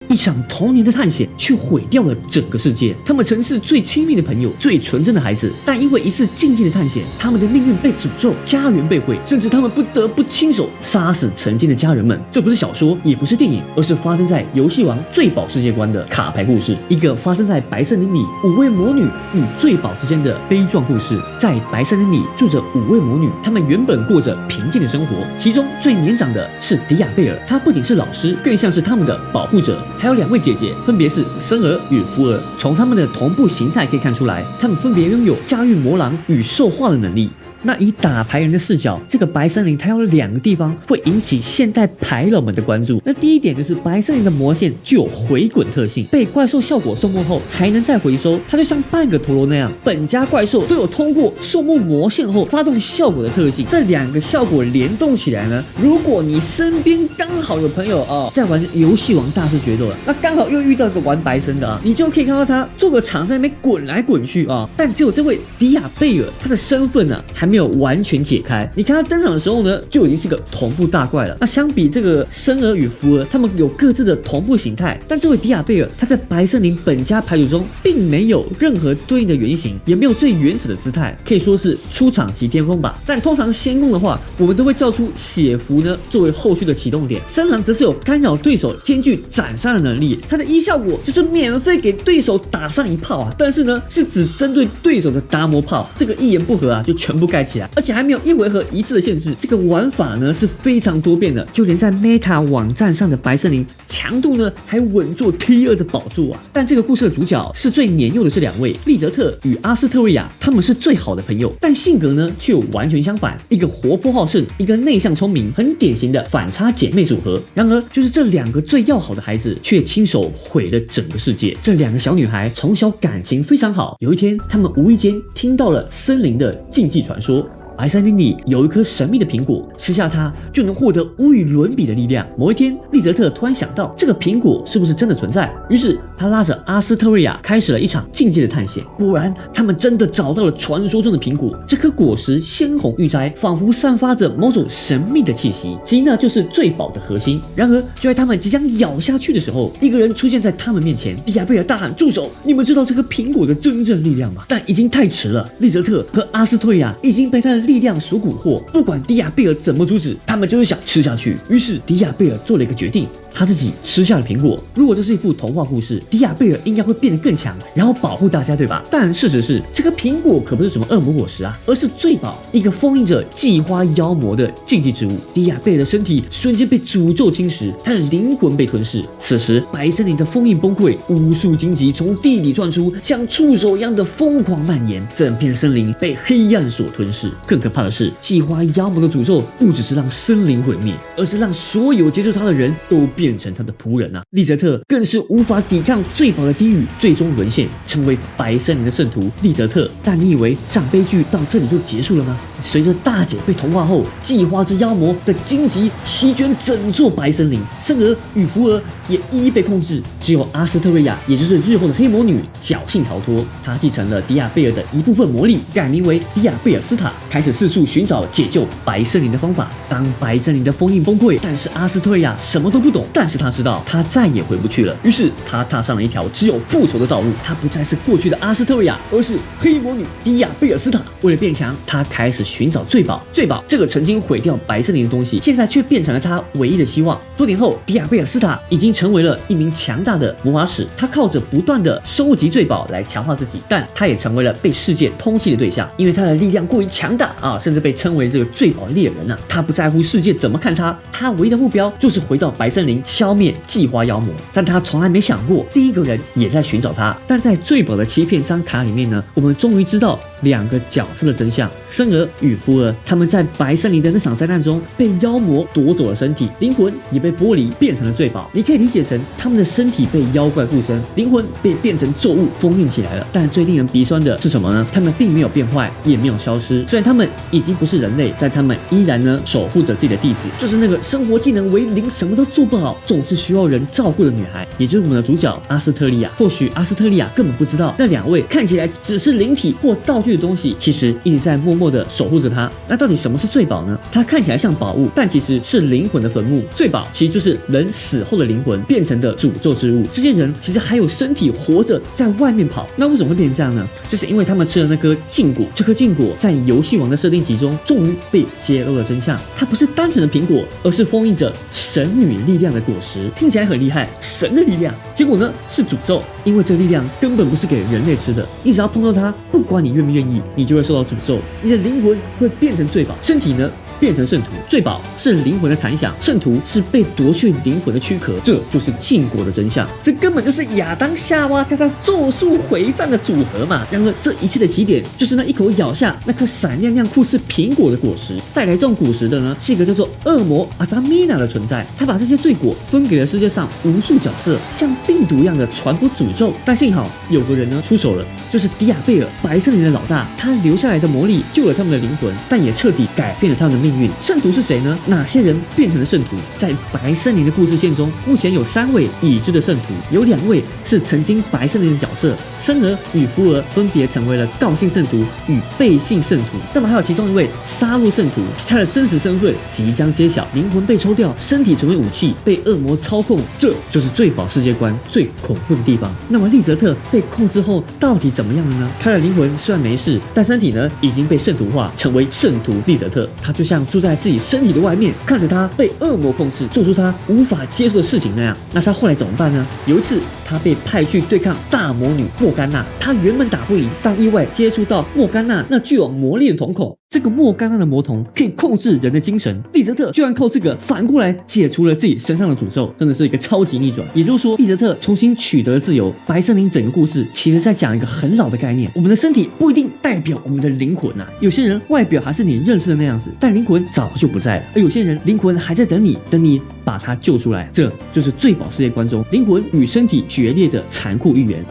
一场童年的探险却毁掉了整个世界。他们曾是最亲密的朋友，最纯真的孩子，但因为一次禁忌的探险，他们的命运被诅咒，家园被毁，甚至他们不得不亲手杀死曾经的家人们。这不是小说，也不是电影，而是发生在游戏王醉宝世界观的卡牌故事，一个发生在白森林里5位魔女与醉宝之间的悲壮故事。在白森林里住着5位魔女，她们原本过着平静的生活，其中最年长的是迪亚贝尔，她不仅是老师，更像是他们的保护者。还有2位姐姐，分别是森儿与福儿。从她们的同步形态可以看出来，她们分别拥有驾驭魔狼与兽化的能力。那以打牌人的视角，这个白森林它有2个地方会引起现代牌佬们的关注。那第一点就是白森林的魔线具有回滚特性，被怪兽效果送没后还能再回收，它就像半个陀螺那样，本家怪兽都有通过送没魔线后发动效果的特性。这2个效果联动起来呢，如果你身边刚好有朋友在玩游戏王大师决斗，那刚好又遇到一个玩白森的你就可以看到他做个场在那边滚来滚去但只有这位迪亚贝尔，他的身份呢还没有完全解开。你看他登场的时候呢，就已经是个同步大怪了。那相比这个森儿与福儿，他们有各自的同步形态，但这位迪亚贝尔他在白森林本家牌组中并没有任何对应的原型，也没有最原始的姿态，可以说是出场即巅峰吧。但通常先攻的话，我们都会叫出血符呢作为后续的启动点。森狼则是有干扰对手兼具斩杀的能力，他的1效果就是免费给对手打上1炮但是呢是只针对对手的达摩炮，这个一言不合就全部盖起来，而且还没有1回合1次的限制。这个玩法呢是非常多变的，就连在 Meta 网站上的白森林强度呢还稳坐T2的宝座但这个故事的主角是最年幼的这2位，利泽特与阿斯特瑞亚，他们是最好的朋友，但性格呢却有完全相反，一个活泼好胜，一个内向聪明，很典型的反差姐妹组合。然而就是这2个最要好的孩子，却亲手毁了整个世界。这2个小女孩从小感情非常好，有一天她们无意间听到了森林的禁忌传说，白森林里有一颗神秘的苹果，吃下它就能获得无与伦比的力量。某一天，利泽特突然想到这个苹果是不是真的存在，于是他拉着阿斯特瑞亚开始了一场境界的探险。果然，他们真的找到了传说中的苹果。这颗果实鲜红欲摘，仿佛散发着某种神秘的气息，其呢就是醉宝的核心。然而，就在他们即将咬下去的时候，一个人出现在他们面前。迪亚贝尔大喊：“住手！你们知道这颗苹果的真正力量吗？”但已经太迟了，利泽特和阿斯特瑞亚已经被他的力量所蛊惑，不管迪亚贝尔怎么阻止，他们就是想吃下去。于是迪亚贝尔做了一个决定，他自己吃下了苹果。如果这是一部童话故事，迪亚贝尔应该会变得更强，然后保护大家，对吧？但事实是，这个苹果可不是什么恶魔果实而是醉宝，一个封印着祭花妖魔的禁忌之物。迪亚贝尔的身体瞬间被诅咒侵蚀，他的灵魂被吞噬。此时，白森林的封印崩溃，无数荆棘从地底窜出，像触手一样的疯狂蔓延，整片森林被黑暗所吞噬。更可怕的是，祭花妖魔的诅咒不只是让森林毁灭，而是让所有接触他的人都变成他的仆人利泽特更是无法抵抗醉宝的低语，最终沦陷，成为白森林的圣徒利泽特。但你以为这场悲剧到这里就结束了吗？随着大姐被同化后，祭花之妖魔的荆棘席卷整座白森林，森儿与福儿也一一被控制，只有阿斯特瑞亚，也就是日后的黑魔女，侥幸逃脱。她继承了迪亚贝尔的一部分魔力，改名为迪亚贝尔斯塔，开始四处寻找解救白森林的方法。当白森林的封印崩溃，但是阿斯特瑞亚什么都不懂，但是他知道他再也回不去了，于是他踏上了一条只有复仇的道路。他不再是过去的阿斯特瑞亚，而是黑魔女迪亚贝尔斯塔。为了变强，他开始寻找醉宝。醉宝这个曾经毁掉白森林的东西，现在却变成了他唯一的希望。多年后，迪亚贝尔斯塔已经成为了一名强大的魔法使，他靠着不断的收集醉宝来强化自己，但他也成为了被世界通缉的对象，因为他的力量过于强大甚至被称为这个醉宝猎人他不在乎世界怎么看他，他唯一的目标就是回到白森林，消灭祭花妖魔。但他从来没想过，第一个人也在寻找他。但在醉宝的欺骗张卡里面呢，我们终于知道2个角色的真相：森儿与福儿。他们在白森林的那场灾难中被妖魔夺走了身体，灵魂也被剥离变成了醉宝。你可以理解成他们的身体被妖怪附身，灵魂被变成咒物封印起来了。但最令人鼻酸的是什么呢？他们并没有变坏，也没有消失。虽然他们已经不是人类，但他们依然呢守护着自己的弟子，就是那个生活技能为零，什么都做不好，总是需要人照顾的女孩，也就是我们的主角阿斯特利亚。或许阿斯特利亚根本不知道，那2位看起来只是灵体或道具去的东西，其实一直在默默的守护着他。那到底什么是罪宝呢？它看起来像宝物，但其实是灵魂的坟墓。罪宝其实就是人死后的灵魂变成的诅咒之物。这些人其实还有身体活着在外面跑，那为什么会变成这样呢？就是因为他们吃了那颗禁果。这颗禁果在游戏王的设定集中终于被揭露了真相，它不是单纯的苹果，而是封印着神女力量的果实。听起来很厉害，神的力量，结果呢是诅咒，因为这力量根本不是给人类吃的，你只要碰到它，不管你愿不愿意，你就会受到诅咒，你的灵魂会变成罪宝，身体呢变成圣徒。罪宝是灵魂的残响，圣徒是被夺去灵魂的躯壳，这就是禁果的真相。这根本就是亚当夏娃加上咒术回战的组合嘛。然而这一切的起点就是那一口咬下那颗闪亮亮酷似苹果的果实。带来这种果实的呢，是一个叫做恶魔阿扎米娜的存在，他把这些罪果分给了世界上无数角色，像病毒一样的传播诅咒。但幸好有个人呢出手了，就是迪亚贝尔，白森林的老大，他留下来的魔力救了他们的灵魂，但也彻底改变了他们的命运。圣徒是谁呢？哪些人变成了圣徒？在白森林的故事线中，目前有3位已知的圣徒，有2位是曾经白森林的角色，生儿与福儿分别成为了告信圣徒与背信圣徒。那么还有其中一位杀戮圣徒，他的真实身份即将揭晓，灵魂被抽掉，身体成为武器，被恶魔操控，这就是罪宝世界观最恐怖的地方。那么利泽特被控制后到底怎么样了呢？他的灵魂虽然没事，但身体呢已经被圣徒化，成为圣徒利泽特。他就像住在自己身体的外面，看着他被恶魔控制，做出他无法接受的事情那样。那他后来怎么办呢？有一次他被派去对抗大魔女莫甘娜，他原本打不赢，但意外接触到莫甘娜那具有魔力的瞳孔。这个莫甘娜的魔瞳可以控制人的精神，利泽特居然靠这个反过来解除了自己身上的诅咒，真的是一个超级逆转。也就是说，利泽特重新取得了自由。白森林整个故事其实在讲一个很老的概念，我们的身体不一定代表我们的灵魂啊。有些人外表还是你认识的那样子，但灵魂早就不在了；而有些人灵魂还在等你把他救出来。这就是罪宝世界观中灵魂与身体决裂的残酷预言。